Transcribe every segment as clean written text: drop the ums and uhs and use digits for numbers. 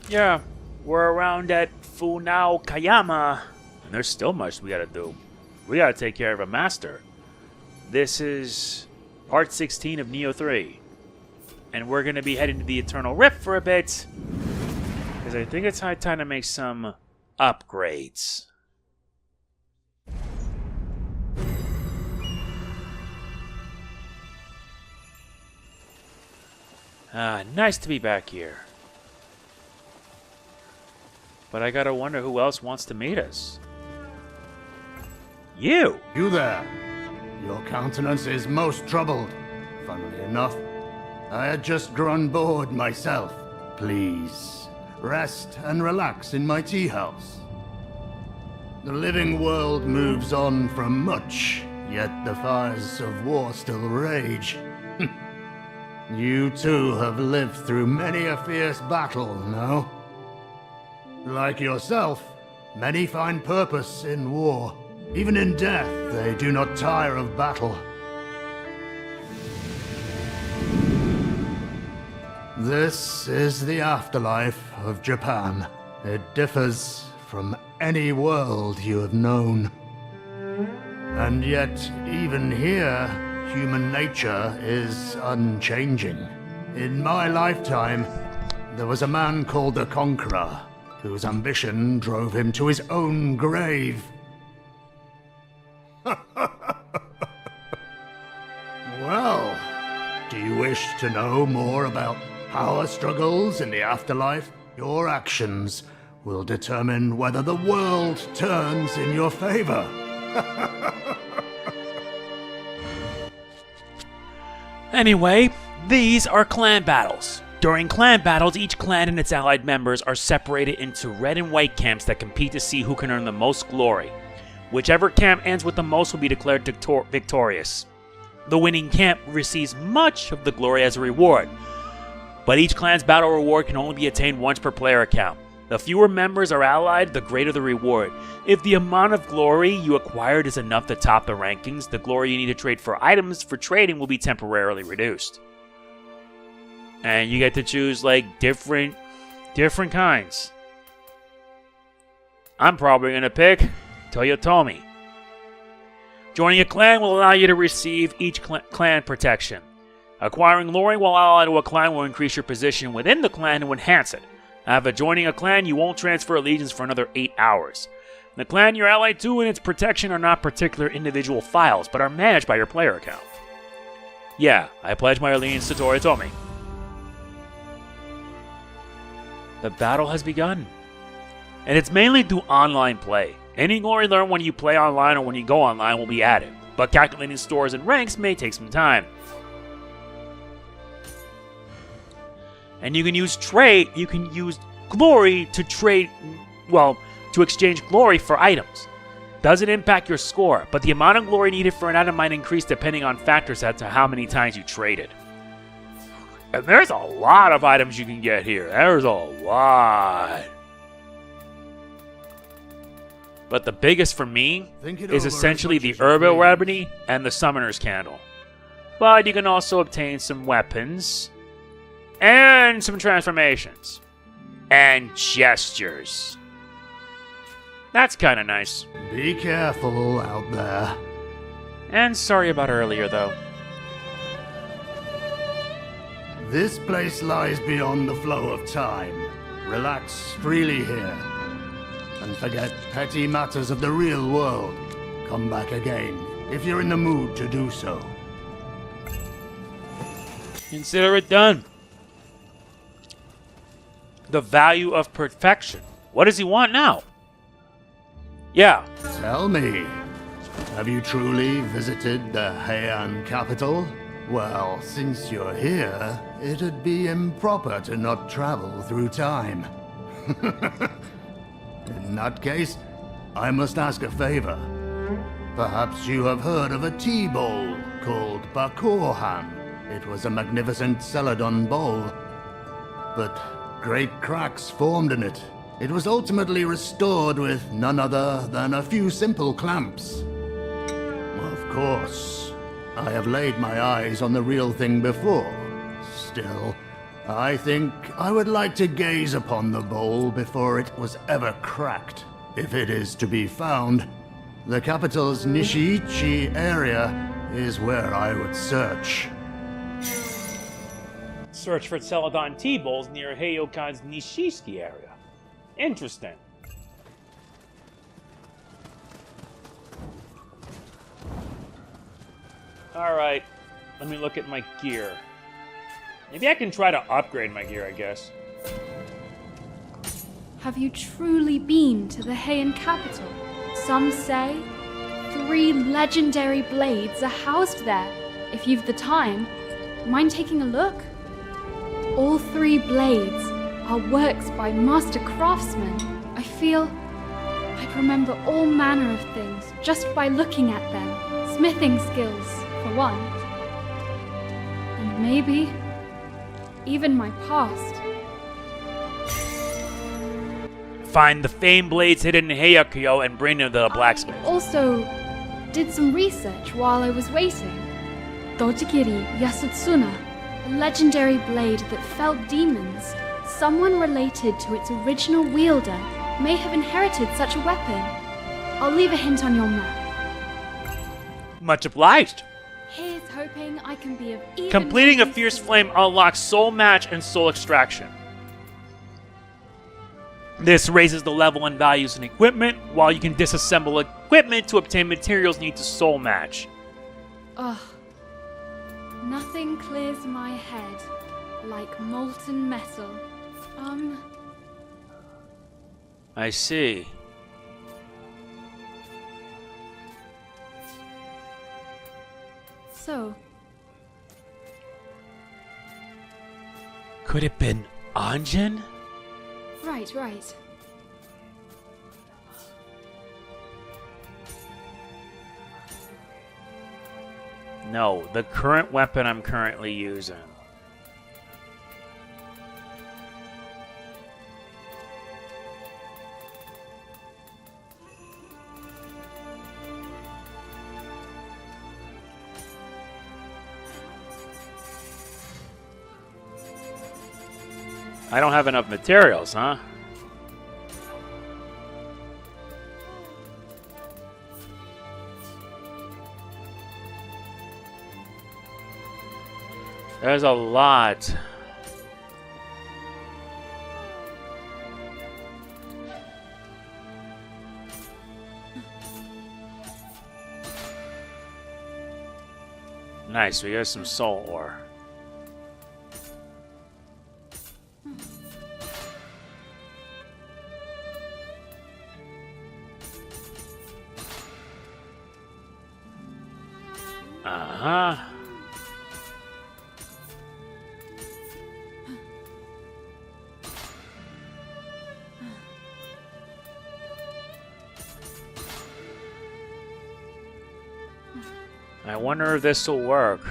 Yeah, we're around at Funaokayama, and there's still much we gotta do. We gotta take care of a master. This is part 16 of Nioh 3, and we're gonna be heading to the Eternal Rift for a bit, because I think it's high time to make some upgrades. Nice to be back here. But I gotta wonder who else wants to meet us. You! You there. Your countenance is most troubled. Funnily enough, I had just grown bored myself. Please, rest and relax in my tea house. The living world moves on from much, yet the fires of war still rage. You too have lived through many a fierce battle, no? Like yourself, many find purpose in war. Even in death, they do not tire of battle. This is the afterlife of Japan. It differs from any world you have known. And yet, even here, human nature is unchanging. In my lifetime, there was a man called the Conqueror, whose ambition drove him to his own grave. Well, do you wish to know more about power struggles in the afterlife? Your actions will determine whether the world turns in your favor. Anyway, these are clan battles. During clan battles, each clan and its allied members are separated into red and white camps that compete to see who can earn the most glory. Whichever camp ends with the most will be declared victorious. The winning camp receives much of the glory as a reward, but each clan's battle reward can only be attained once per player account. The fewer members are allied, the greater the reward. If the amount of glory you acquired is enough to top the rankings, the glory you need to trade for items for trading will be temporarily reduced. And you get to choose like different kinds. I'm probably going to pick Toyotomi. Joining a clan will allow you to receive each clan protection. Acquiring glory while allied to a clan will increase your position within the clan and enhance it. After joining a clan, you won't transfer allegiance for another 8 hours. The clan you're allied to and its protection are not particular individual files, but are managed by your player account. Yeah, I pledge my allegiance to Toyotomi. The battle has begun. And it's mainly through online play. Any glory learned when you play online or when you go online will be added, but calculating scores and ranks may take some time. And you can use glory to trade, to exchange glory for items. Doesn't impact your score, but the amount of glory needed for an item might increase depending on factors as to how many times you traded. And there's a lot of items you can get here. There's a lot. But the biggest for me is essentially the Herbal Remedy and the Summoner's Candle. But you can also obtain some weapons and some transformations and gestures. That's kind of nice. Be careful out there. And sorry about earlier, though. This place lies beyond the flow of time. Relax freely here. And forget petty matters of the real world. Come back again, if you're in the mood to do so. Consider it done. The value of perfection. What does he want now? Yeah. Tell me, have you truly visited the Heian capital? Well, since you're here, it'd be improper to not travel through time. In that case, I must ask a favor. Perhaps you have heard of a tea bowl called Bakohan. It was a magnificent Celadon bowl, but great cracks formed in it. It was ultimately restored with none other than a few simple clamps. Of course, I have laid my eyes on the real thing before. Still, I think I would like to gaze upon the bowl before it was ever cracked. If it is to be found, the capital's Nishiichi area is where I would search. Search for Celadon tea bowls near Heiyokan's Nishiski area. Interesting. Alright, let me look at my gear. Maybe I can try to upgrade my gear, I guess. Have you truly been to the Heian capital? Some say 3 legendary blades are housed there. If you've the time, mind taking a look? All 3 blades are works by master craftsmen. I feel I'd remember all manner of things just by looking at them. Smithing skills, for one. And maybe even my past. Find the famed blades hidden in Heiakyo and bring them to the blacksmith. I also did some research while I was waiting. Dojigiri Yasutsuna, a legendary blade that felled demons. Someone related to its original wielder may have inherited such a weapon. I'll leave a hint on your map. Much obliged. Here's hoping I can be of even Completing a use Fierce to you. Flame unlocks Soul Match and Soul Extraction. This raises the level and values in equipment, while you can disassemble equipment to obtain materials needed to Soul Match. Ugh. Nothing clears my head like molten metal. I see. So, Could it been Anjin? right. No, the current weapon I'm currently using. I don't have enough materials, huh? There's a lot. Nice, we got some soul ore. Uh-huh. I wonder if this will work.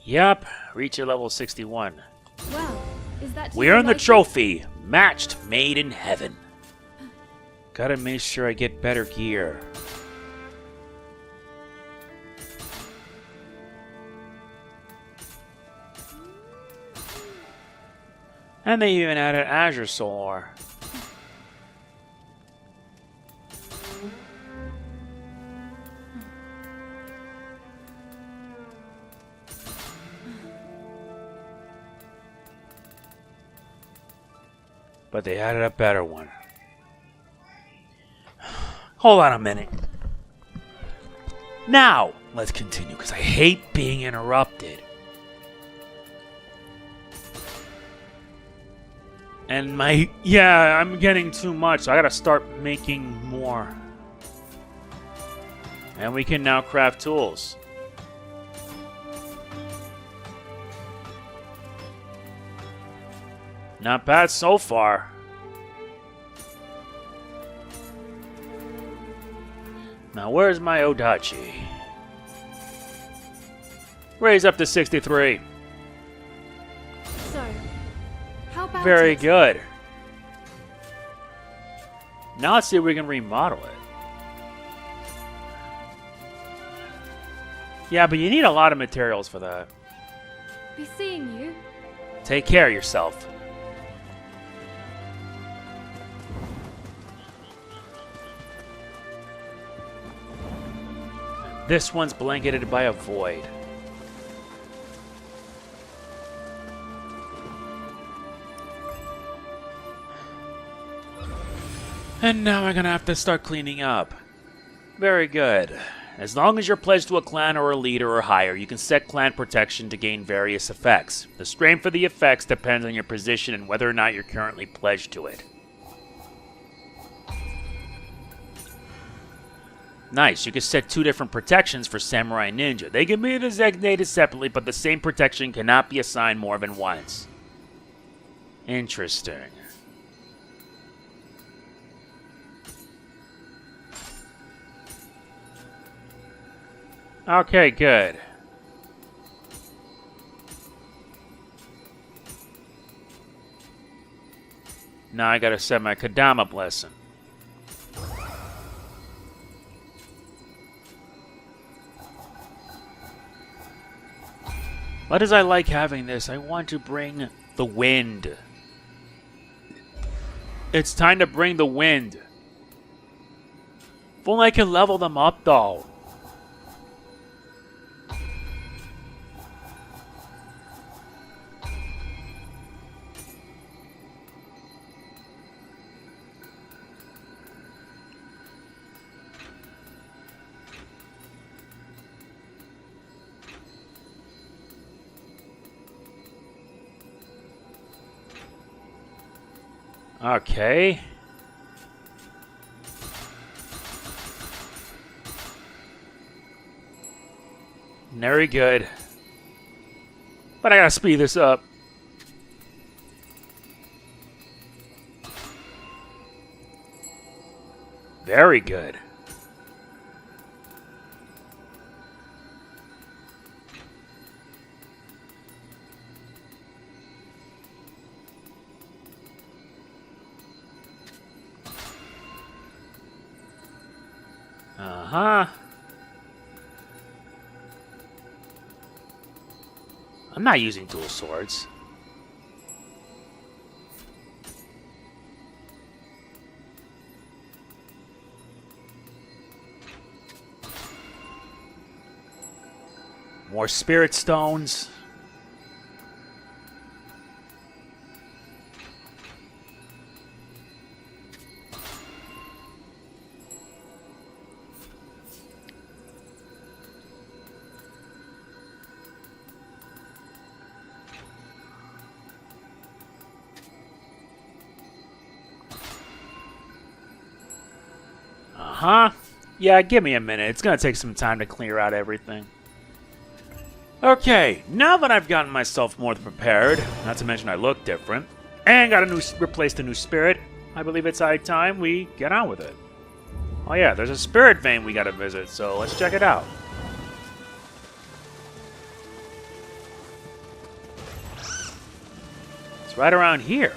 Yep, reach your level 61. Well, is that We earned the trophy, matched made in heaven. Gotta make sure I get better gear. And they even added Azure Solar. But they added a better one. Hold on a minute. Now, let's continue, because I hate being interrupted. And I'm getting too much, so I gotta start making more. And we can now craft tools. Not bad so far. Now, where's my Odachi? Raise up to 63. So, how about Very it? good. Now let's see if we can remodel it. Yeah, but you need a lot of materials for that. Be seeing you. Take care of yourself. This one's blanketed by a void. And now I'm gonna have to start cleaning up. Very good. As long as you're pledged to a clan or a leader or higher, you can set clan protection to gain various effects. The strength for the effects depends on your position and whether or not you're currently pledged to it. Nice, you can set 2 different protections for Samurai Ninja. They can be designated separately, but the same protection cannot be assigned more than once. Interesting. Okay, good. Now I gotta set my Kadama blessing. Why does I like having this? I want to bring the wind. It's time to bring the wind. If only I can level them up, though. Okay. Very good. But I gotta speed this up. Very good. Uh-huh. I'm not using dual swords. More spirit stones. Uh-huh. Yeah, give me a minute. It's gonna take some time to clear out everything. Okay, now that I've gotten myself more prepared, not to mention I look different, and got replaced a new spirit, I believe it's high time we get on with it. Oh yeah, there's a spirit vein we gotta visit, so let's check it out. It's right around here.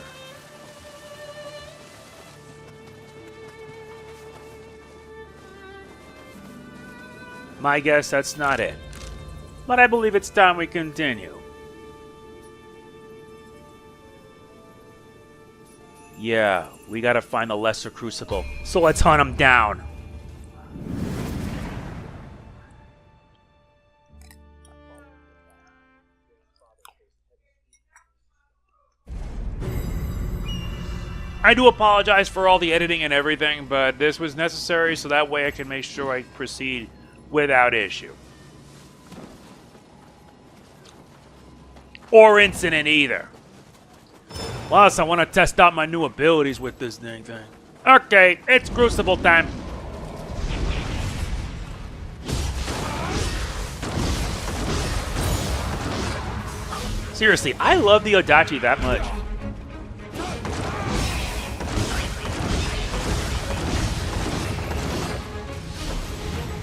My guess that's not it. But I believe it's time we continue. Yeah, we gotta find the lesser crucible. So let's hunt him down. I do apologize for all the editing and everything, but this was necessary so that way I can make sure I proceed without issue. Or incident either. Plus, I want to test out my new abilities with this dang thing. Okay, it's Crucible time. Seriously, I love the Odachi that much.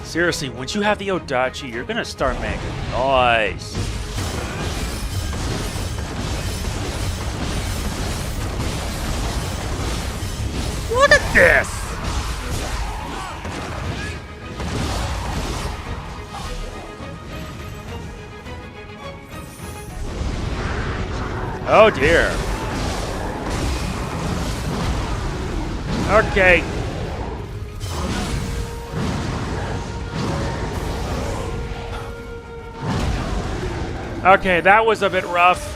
Seriously, once you have the Odachi, you're gonna start making noise. Look at this! Oh dear. Okay. Okay, that was a bit rough.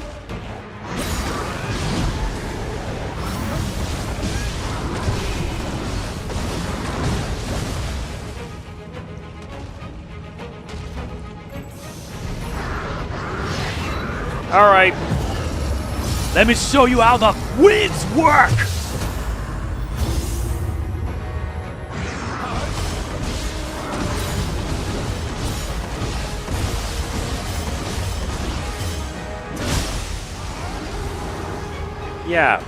All right. Let me show you how the winds work. Yeah.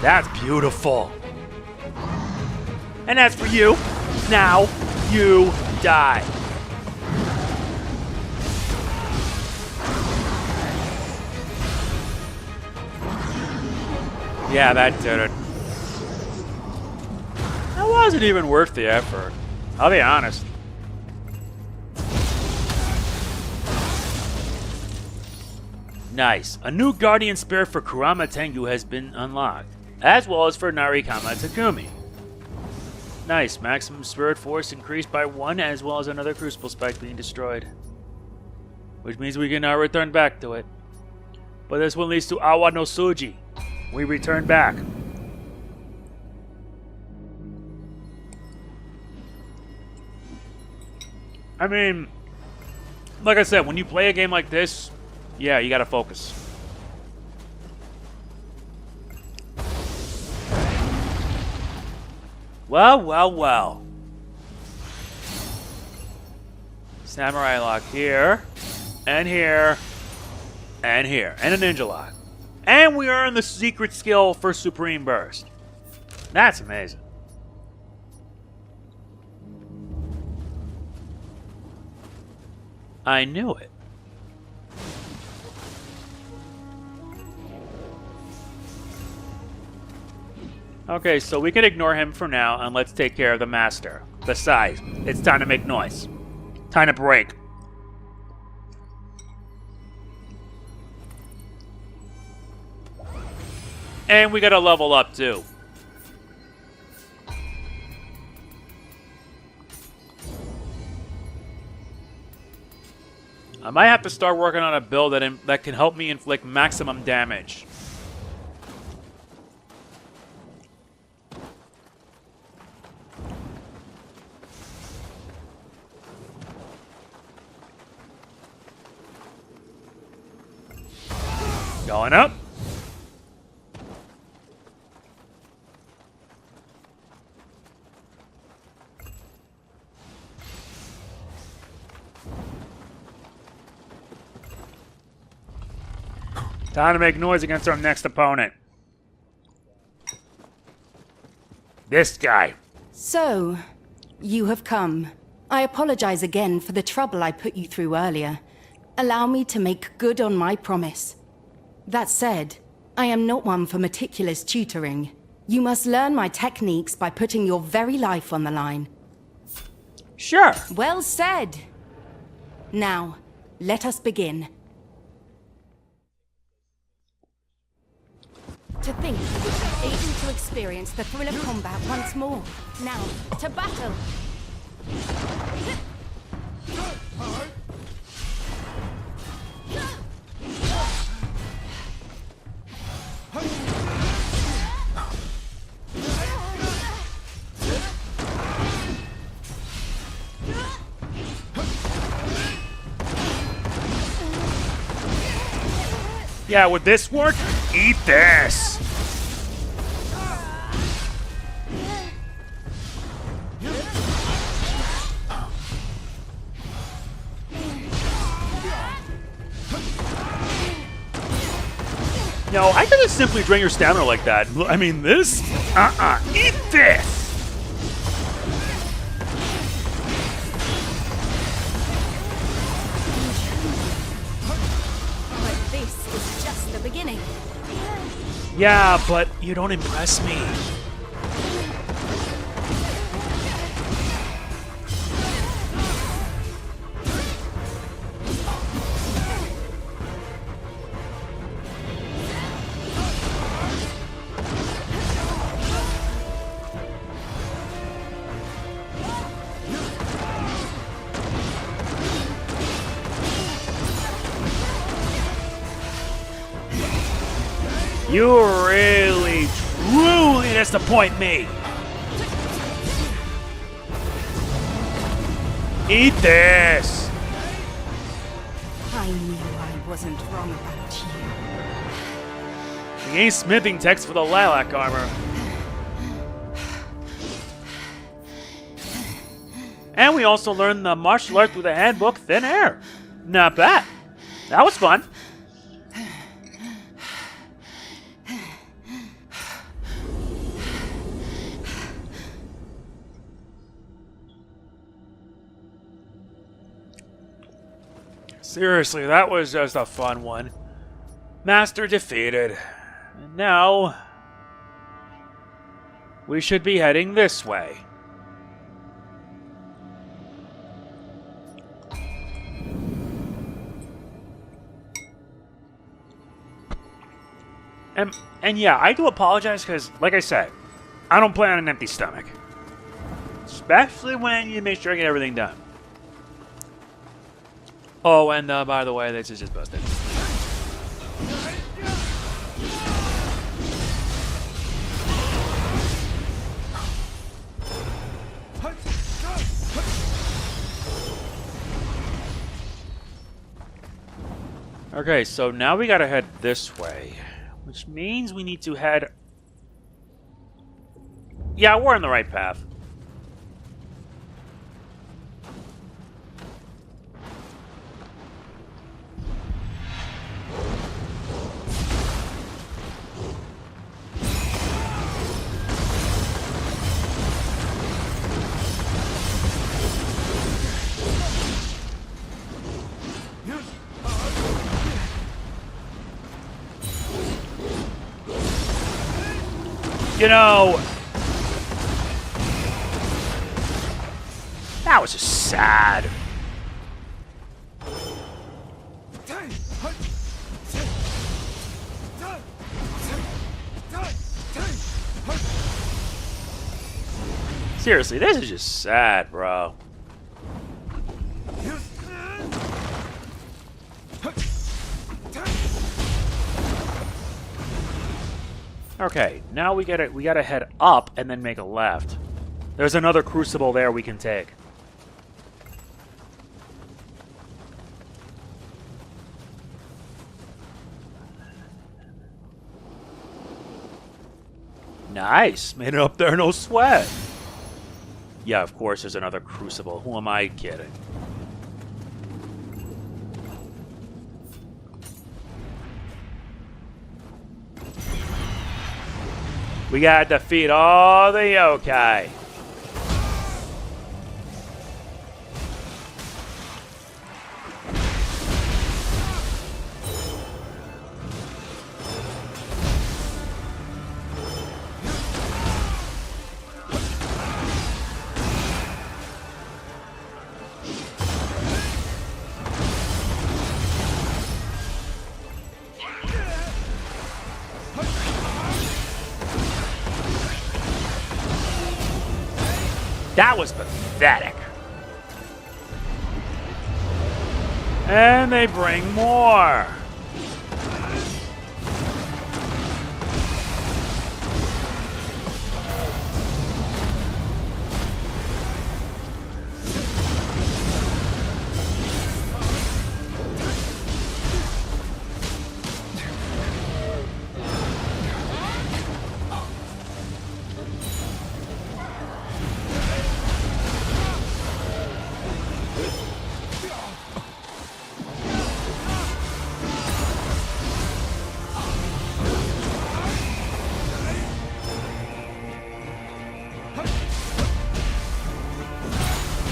That's beautiful. And as for you, now you die. Yeah, that did it. That wasn't even worth the effort. I'll be honest. Nice. A new guardian spirit for Kurama Tengu has been unlocked, as well as for Narikama Takumi. Nice. Maximum spirit force increased by 1, as well as another Crucible Spike being destroyed. Which means we can now return back to it. But this one leads to Awa no Suji. We return back. I mean, like I said, when you play a game like this, yeah, you gotta focus. Well, well, well. Samurai lock here, and here, and here, and a ninja lock. And we earn the secret skill for Supreme Burst. That's amazing. I knew it. Okay, so we can ignore him for now, and let's take care of the master. Besides, it's time to make noise. Time to break. And we gotta level up, too. I might have to start working on a build that can help me inflict maximum damage. Going up. Time to make noise against our next opponent. This guy. So, you have come. I apologize again for the trouble I put you through earlier. Allow me to make good on my promise. That said, I am not one for meticulous tutoring. You must learn my techniques by putting your very life on the line. Sure. Well said. Now, let us begin. To think you would be able to experience the thrill of combat once more. Now, to battle! Yeah, would this work? Eat this! No, I can just simply drain your stamina like that. I mean, this? Eat this! Yeah, but you don't impress me. You really, truly disappoint me. Eat this. I knew I wasn't wrong about you. We ain't smithing text for the lilac armor. And we also learned the martial art through the handbook, Thin Air. Not bad. That was fun. Seriously, that was just a fun one. Master defeated. And now we should be heading this way. And yeah, I do apologize because, like I said, I don't play on an empty stomach. Especially when you make sure I get everything done. Oh, and by the way, this is just busted. Okay, so now we gotta head this way. Which means we need to head... Yeah, we're on the right path. You know, that was just sad. Seriously, this is just sad, bro. Okay, now we gotta head up and then make a left. There's another crucible there we can take. Nice, made it up there, no sweat. Yeah, of course there's another crucible. Who am I kidding? We gotta defeat all the yokai. That was pathetic. And they bring more.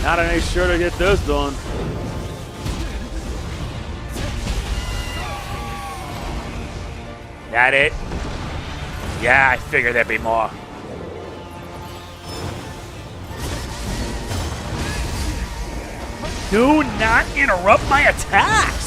Not any sure to get this done. That it? Yeah, I figured there'd be more. Do not interrupt my attacks!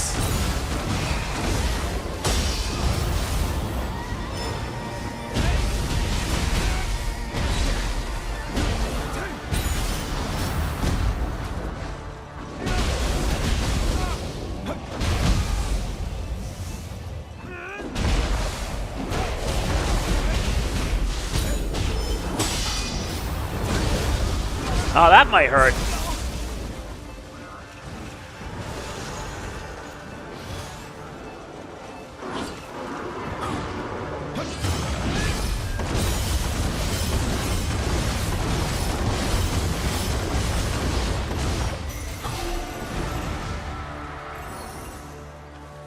Oh, that might hurt.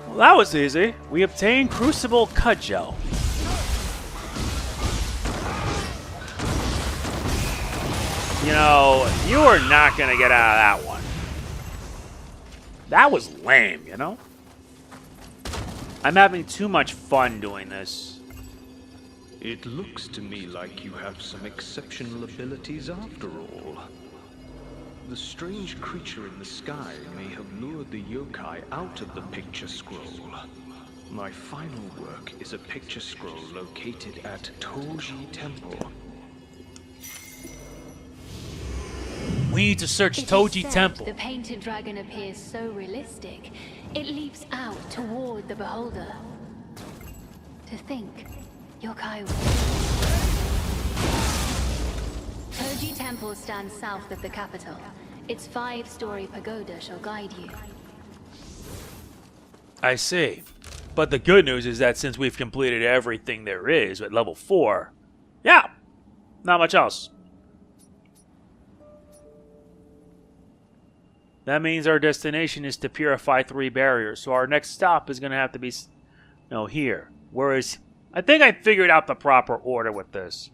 Well, that was easy. We obtained Crucible Cudgel. You know, you are not going to get out of that one. That was lame, you know? I'm having too much fun doing this. It looks to me like you have some exceptional abilities after all. The strange creature in the sky may have lured the yokai out of the picture scroll. My final work is a picture scroll located at Toji Temple. We need to search It is Toji said Temple. The painted dragon appears so realistic, it leaps out toward the beholder. To think, yokai. Toji Temple stands south of the capital. Its 5-story pagoda shall guide you. I see. But the good news is that since we've completed everything there is at level 4, yeah, not much else. That means our destination is to purify 3 barriers, so our next stop is going to have to be, here. Whereas, I think I figured out the proper order with this.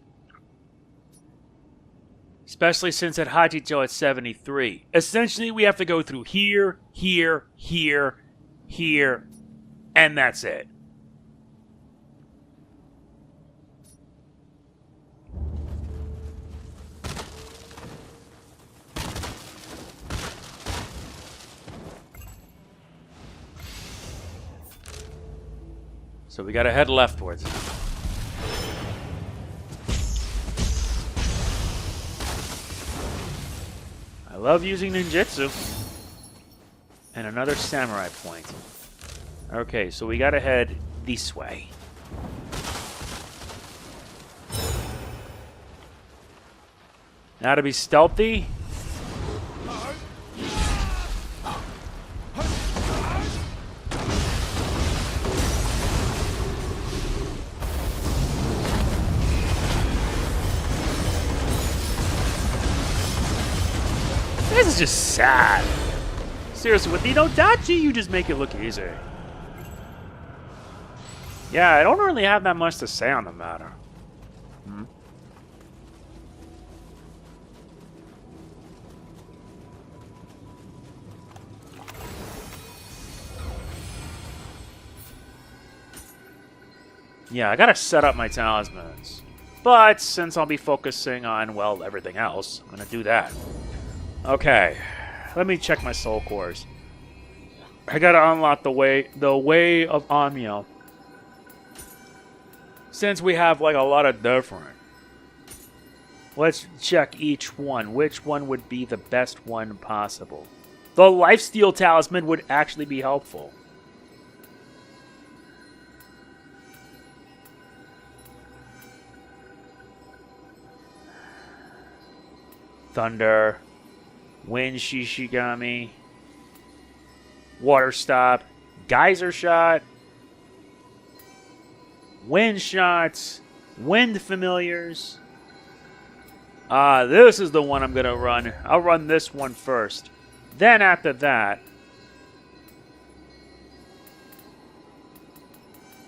Especially since at Hachijo it's 73. Essentially, we have to go through here, here, here, here, and that's it. So we gotta head leftwards. I love using ninjutsu. And another samurai point. Okay, so we gotta head this way. Now to be stealthy. This is just sad. Seriously, with the Inodachi, you just make it look easy. Yeah, I don't really have that much to say on the matter. Yeah, I gotta set up my talismans. But since I'll be focusing on, well, everything else, I'm gonna do that. Okay, let me check my soul cores. I gotta unlock the way of Onryoki. Since we have like a lot of different. Let's check each one. Which one would be the best one possible? The Lifesteal Talisman would actually be helpful. Thunder. Wind Shishigami. Water Stop. Geyser Shot. Wind Shots. Wind Familiars. This is the one I'm going to run. I'll run this one first. Then after that...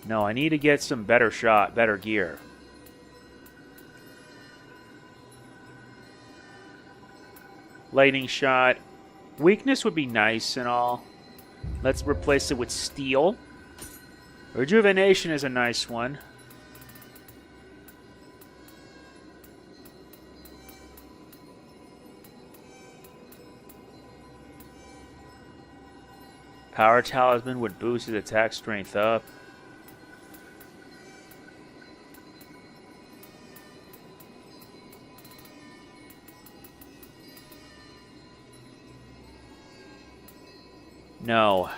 No, I need to get some better gear. Lightning Shot. Weakness would be nice and all. Let's replace it with Steel. Rejuvenation is a nice one. Power Talisman would boost his attack strength up. No.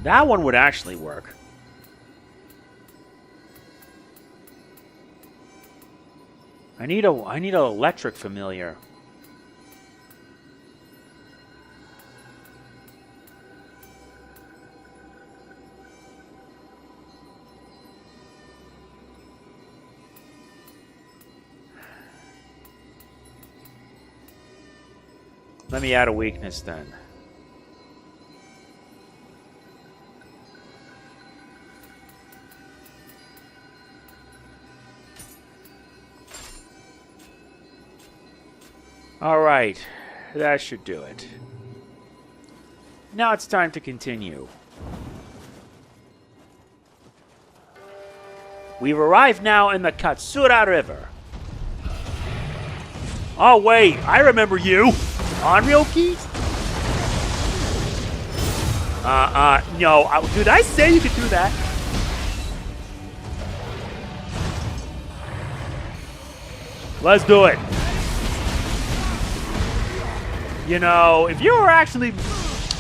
That one would actually work. I need an electric familiar. Let me add a weakness then. Alright, that should do it. Now it's time to continue. We've arrived now in the Katsura River. Oh wait, I remember you! Onryoki? No. Did I say you could do that? Let's do it. You know, if you were actually...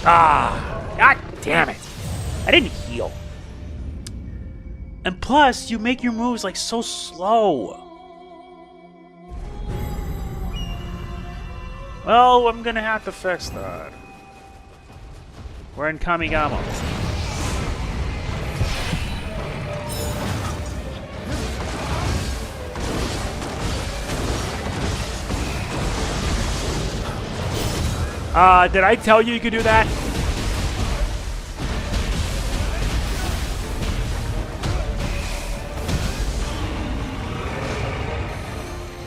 God damn it. I didn't heal. And plus, you make your moves, like, so slow. Well, I'm gonna have to fix that. We're in Kamigama. Did I tell you could do that?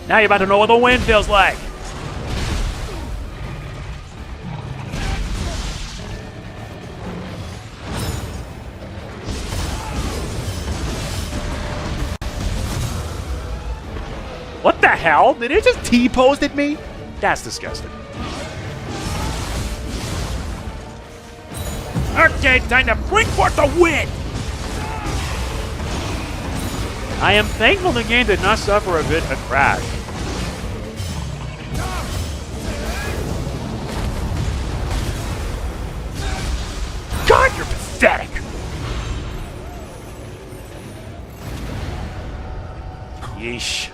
Now you're about to know what the wind feels like. What the hell? Did it just T-posed at me? That's disgusting. Okay, time to bring forth the wind! I am thankful the game did not suffer a crash. God, you're pathetic! Yeesh.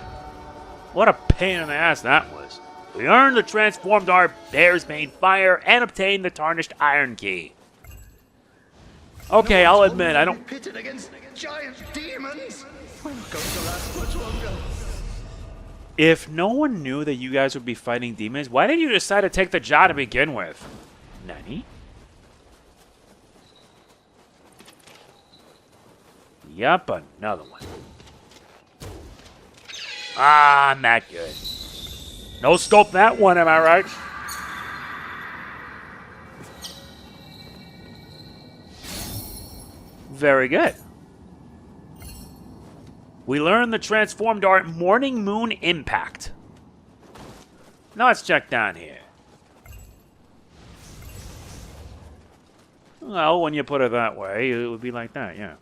What a pain in the ass that was. We earned the transformed our Bear's Bane Fire and obtained the Tarnished Iron Key. Okay, I'll admit, I don't... Pitted against giant demons. We're not going to last much longer. If no one knew that you guys would be fighting demons, why did you decide to take the job to begin with? Nani? Yup, another one. Ah, I'm that good. No scope that one, am I right? Very good. We learned the transformed art Morning Moon Impact. Now let's check down here. Well, when you put it that way, it would be like that, yeah.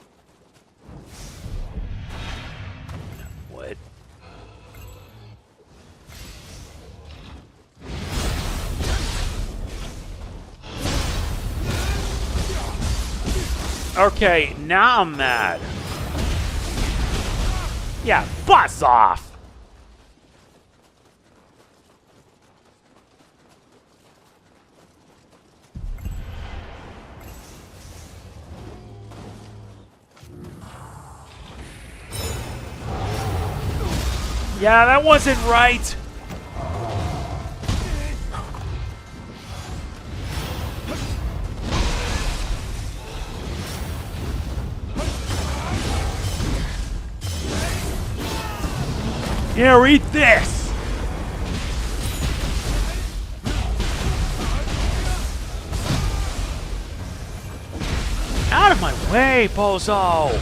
What? Okay, now I'm mad. Yeah, buzz off! Yeah, that wasn't right. Here, eat this! Out of my way, bozo!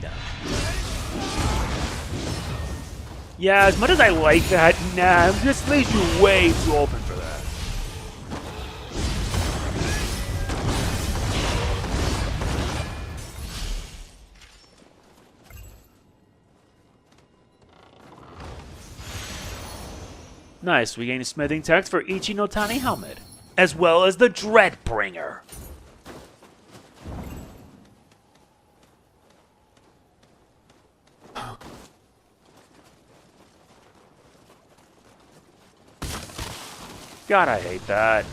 them. Yeah, as much as I like that, nah, this leaves you way too open for that. Nice, we gain a smithing text for Ichi no Tani helmet, as well as the Dreadbringer. God, I hate that.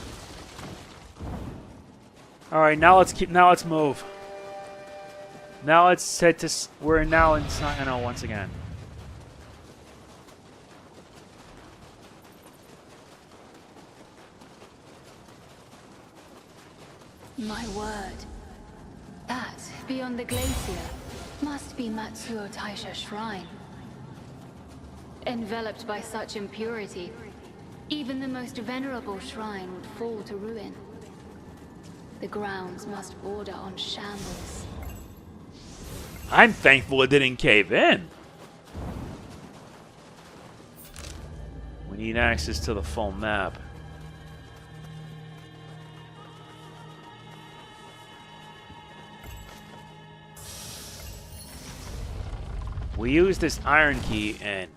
All right, now let's move. Now let's head to. We're now in Sagano once again. My word. That, beyond the glacier, must be Matsuo Taisha Shrine. Enveloped by such impurity, even the most venerable shrine would fall to ruin. The grounds must border on shambles. I'm thankful it didn't cave in. We need access to the full map. We use this iron key and...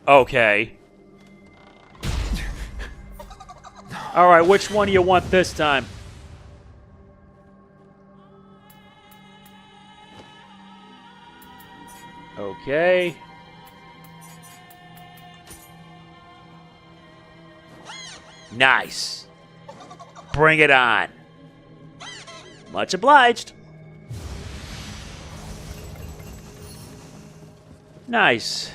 Okay. Alright, which one do you want this time? Okay. Nice. Bring it on. Much obliged. Nice.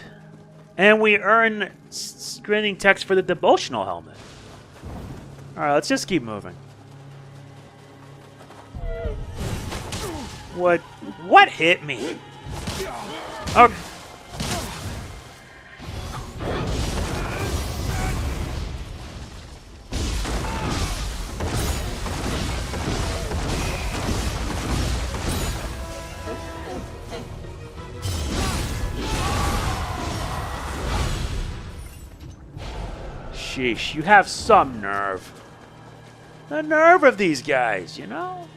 And we earn stranding text for the devotional helmet. Alright, let's just keep moving. What hit me? Okay. Sheesh, you have some nerve. The nerve of these guys, you know?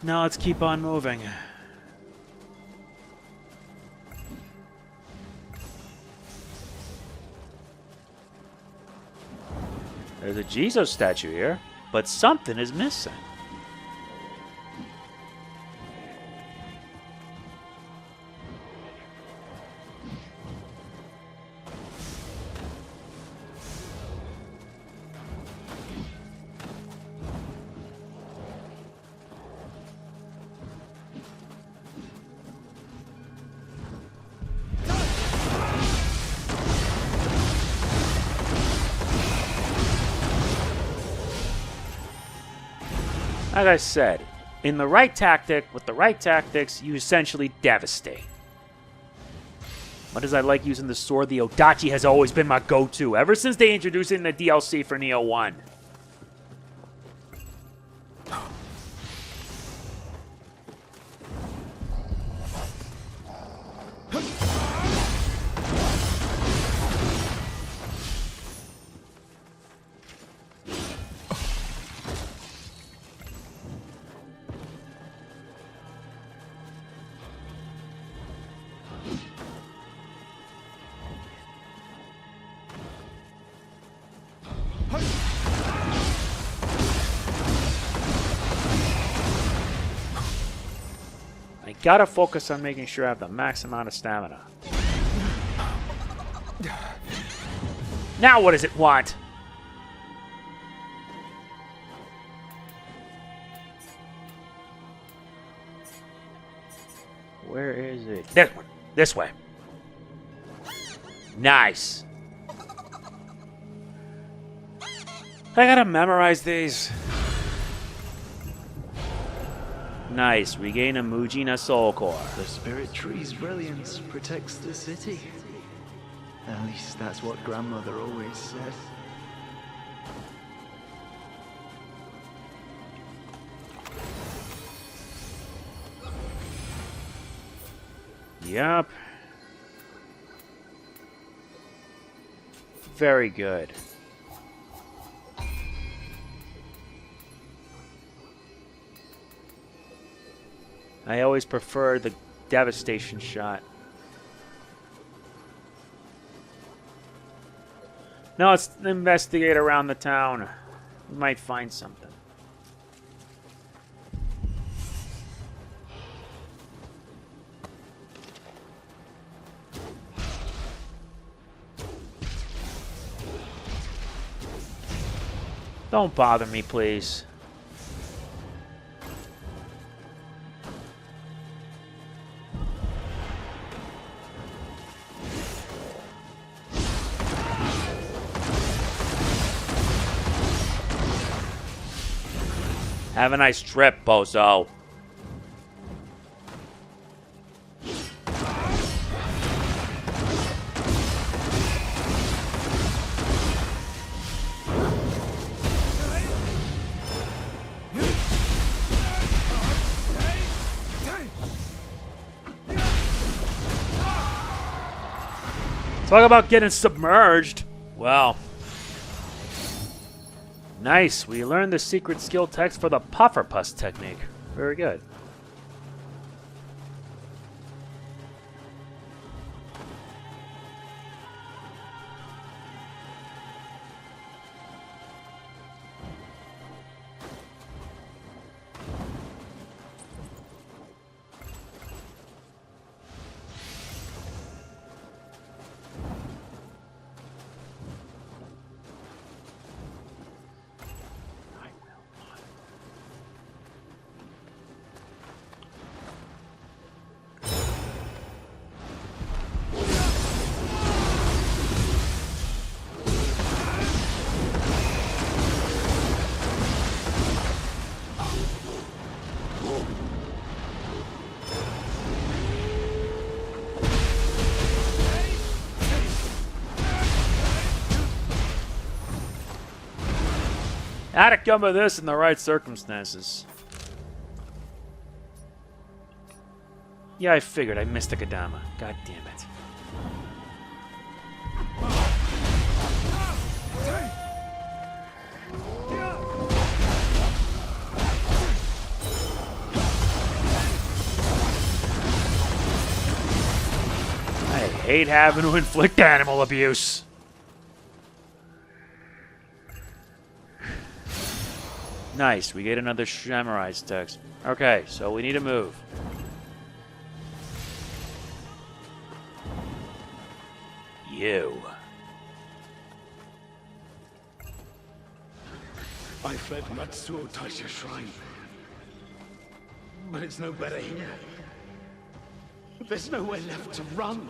Now let's keep on moving. There's a Jesus statue here, but something is missing. As I said, in the right tactic, with the right tactics, you essentially devastate. Much as I like using the sword, the Odachi has always been my go-to, ever since they introduced it in the DLC for Nioh 1. Gotta focus on making sure I have the max amount of stamina. Now what does it want? Where is it? This one. This way. Nice. I gotta memorize these. Nice. Regain a Mujina Soul Core. The spirit tree's brilliance protects the city. At least that's what Grandmother always said. Yup. Very good. I always prefer the devastation shot. Now let's investigate around the town. We might find something. Don't bother me, please. Have a nice trip, bozo. Talk about getting submerged. Well. Nice. We learned the secret skill text for the puffer-puss technique. Very good. How'd it come to this in the right circumstances? Yeah, I figured. I missed the Kadama. God damn it. I hate having to inflict animal abuse. Nice, we get another Samurai's text. Okay, so we need to move. You. I fled Matsuo Taisha Shrine. But it's no better here. There's nowhere left to run.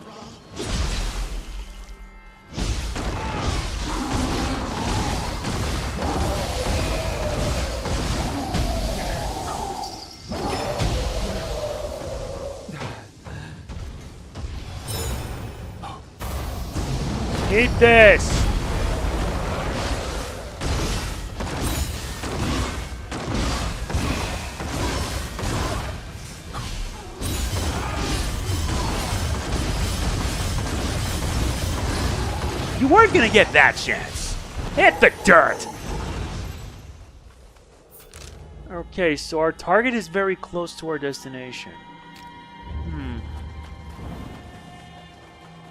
Eat this! You weren't gonna get that chance. Hit the dirt! Okay, so our target is very close to our destination.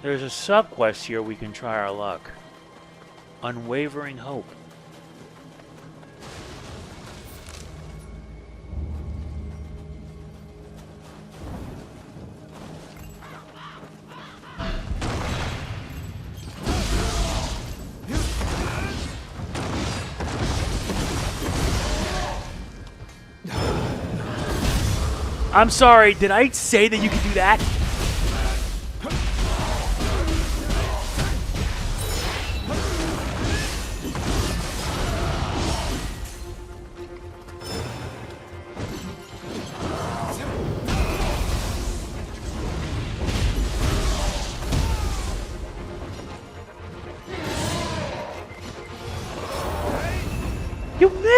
There's a sub-quest here we can try our luck. Unwavering Hope. I'm sorry, did I say that you could do that?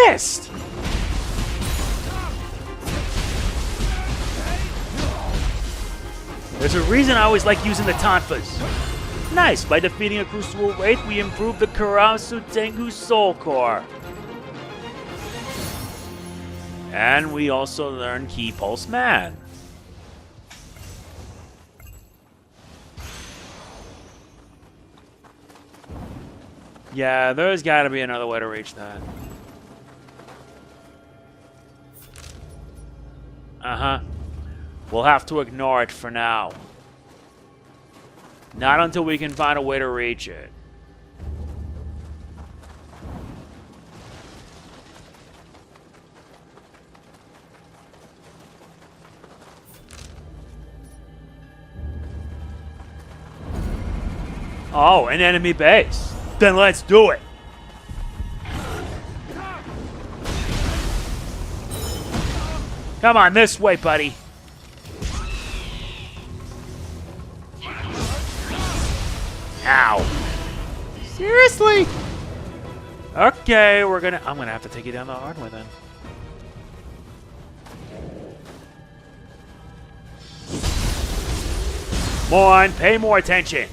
missed! There's a reason I always like using the tonfas. Nice, by defeating a Crucible Wraith, we improve the Karasu Tengu Soul Core. And we also learn Key Pulse Man. Yeah, there's gotta be another way to reach that. Uh-huh. We'll have to ignore it for now. Not until we can find a way to reach it. Oh, an enemy base. Then let's do it. Come on, this way, buddy. Ow. Seriously? Okay, I'm gonna have to take you down the hard way then. Come on, pay more attention.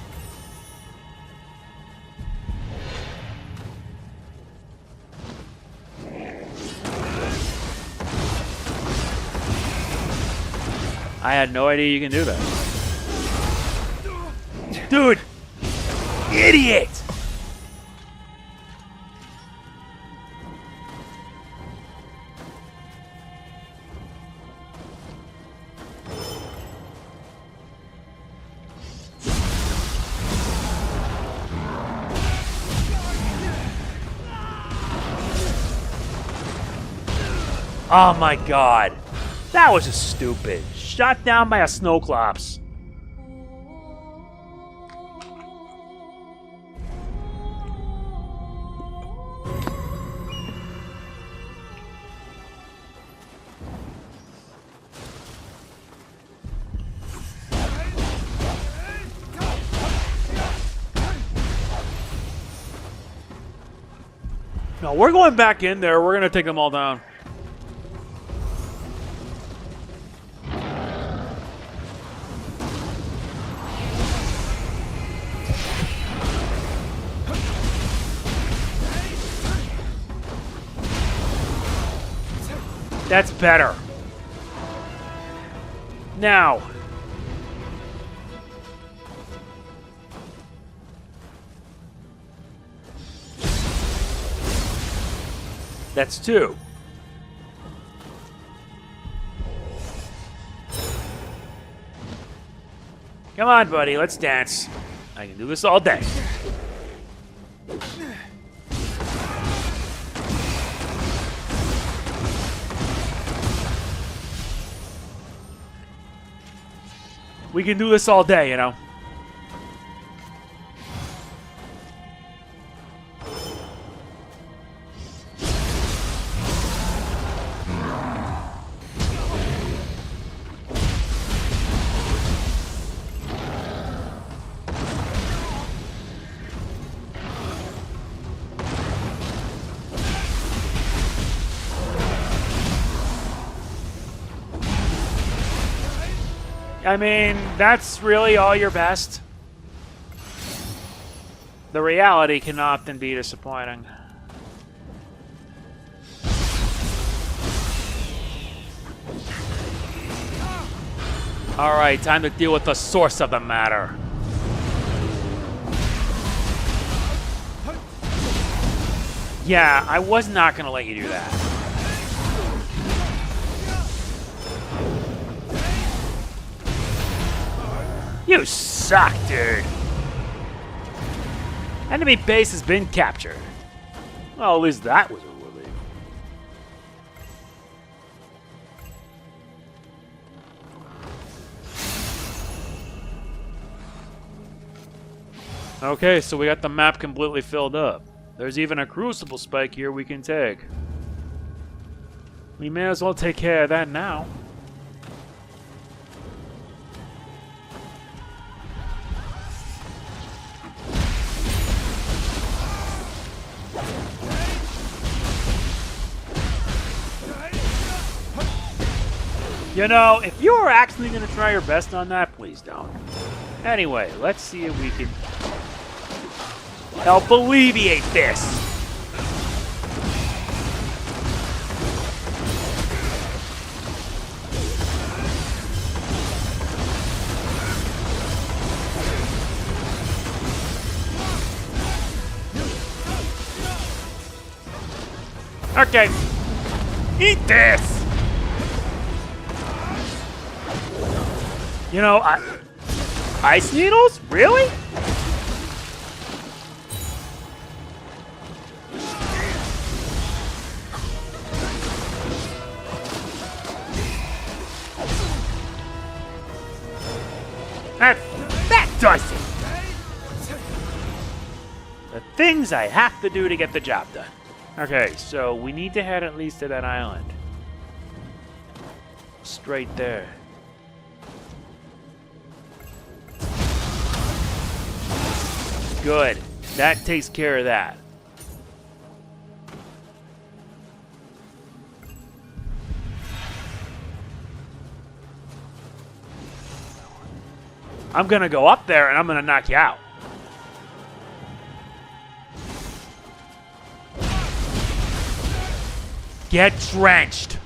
I had no idea you can do that. Dude! Idiot! Oh my god. That was just stupid. Shot down by a Snowclops. No, we're going back in there. We're going to take them all down. That's better. Now. That's 2. Come on, buddy. Let's dance. I can do this all day. We can do this all day, you know. I mean, that's really all your best. The reality can often be disappointing. Alright, time to deal with the source of the matter. Yeah, I was not gonna let you do that. You suck, dude. Enemy base has been captured. Well, at least that was a relief. Okay, so we got the map completely filled up. There's even a Crucible Spike here we can take. We may as well take care of that now. You know, if you are actually going to try your best on that, please don't. Anyway, let's see if we can help alleviate this. Okay. Eat this! You know, ice needles? Really? That does it! The things I have to do to get the job done. Okay, so we need to head at least to that island. Straight there. Good. That takes care of that. I'm gonna go up there and I'm gonna knock you out. Get drenched.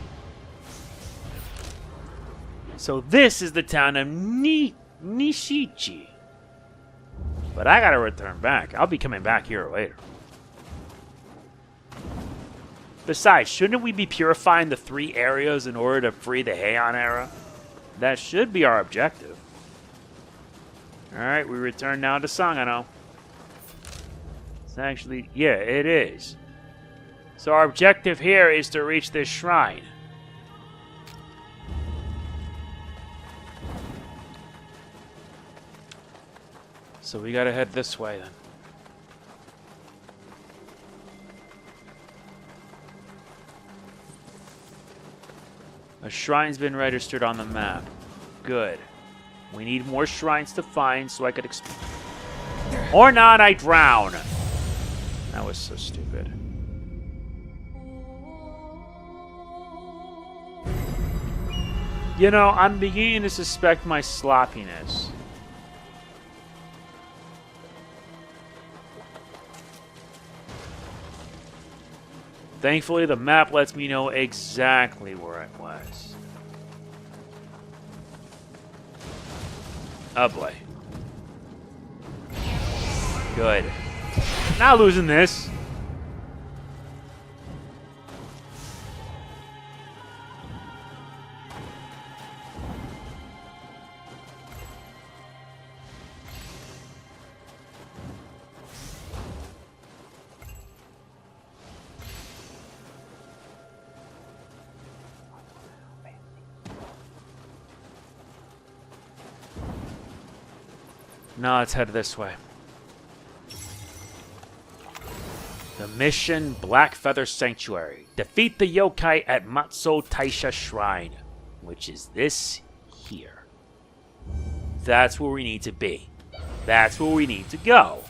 So this is the town of Nishichi. But I gotta return back. I'll be coming back here later. Besides, shouldn't we be purifying the 3 areas in order to free the Heian era? That should be our objective. Alright, we return now to Sagano. It's actually, yeah, it is. So our objective here is to reach this shrine. So we gotta head this way then. A shrine's been registered on the map. Good. We need more shrines to find so I could or not, I drown. That was so stupid. You know, I'm beginning to suspect my sloppiness. Thankfully, the map lets me know exactly where it was. Oh boy. Good. Not losing this. Now let's head this way. The mission, Black Feather Sanctuary. Defeat the yokai at Matsu Taisha Shrine, which is this here. That's where we need to be. That's where we need to go.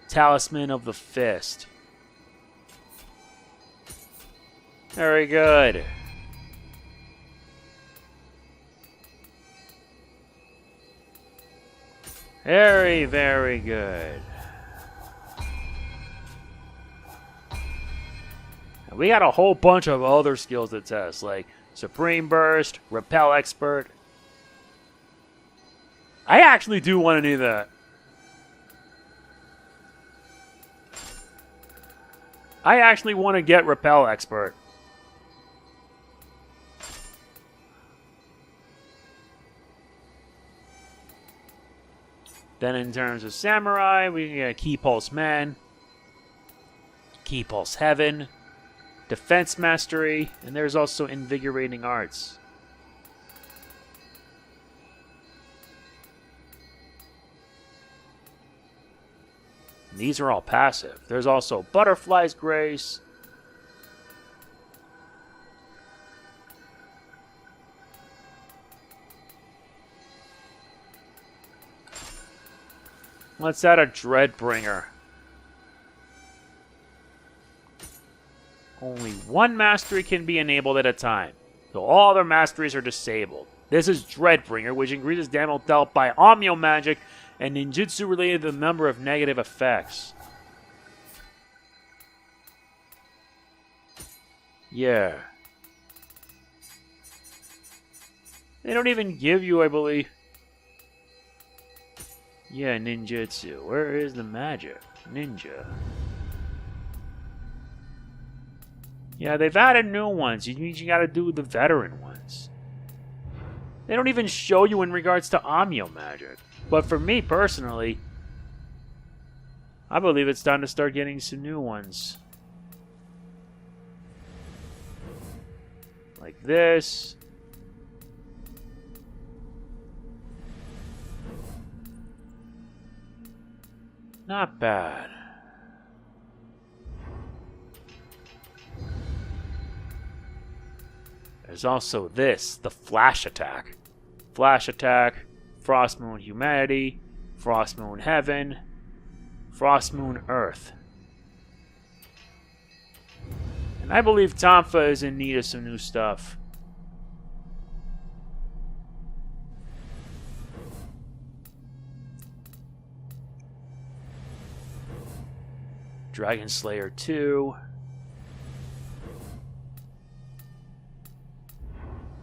Talisman of the Fist. Very good. Very, very good. And we got a whole bunch of other skills to test, like Supreme Burst, Repel Expert. I actually do want to do that. I actually want to get Repel Expert. Then in terms of Samurai, we can get Key Pulse Man, Key Pulse Heaven, Defense Mastery, and there's also Invigorating Arts. And these are all passive. There's also Butterfly's Grace. Let's add a Dreadbringer. Only one mastery can be enabled at a time. So all other masteries are disabled. This is Dreadbringer, which increases damage dealt by Onmyo magic and ninjutsu related to the number of negative effects. Yeah. They don't even give you, I believe. Yeah, ninjutsu. Where is the magic? Ninja. Yeah, they've added new ones. It means you gotta do the veteran ones. They don't even show you in regards to Onmyo magic. But for me, personally, I believe it's time to start getting some new ones. Like this. Not bad. There's also this, the Flash Attack. Flash Attack, Frost Moon Humanity, Frost Moon Heaven, Frost Moon Earth. And I believe Tonfa is in need of some new stuff. Dragon Slayer 2.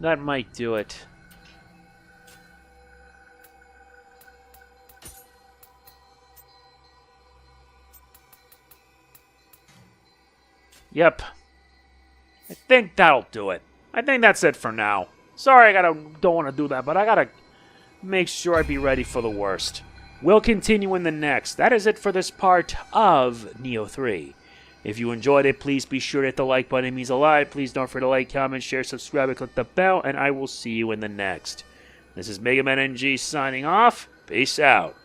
That might do it. Yep. I think that'll do it. I think that's it for now. Sorry I don't want to do that, but I gotta make sure I be ready for the worst. We'll continue in the next. That is it for this part of Nioh 3. If you enjoyed it, please be sure to hit the like button. It means a lot. Please don't forget to like, comment, share, subscribe, and click the bell, and I will see you in the next. This is MegamanNG signing off. Peace out.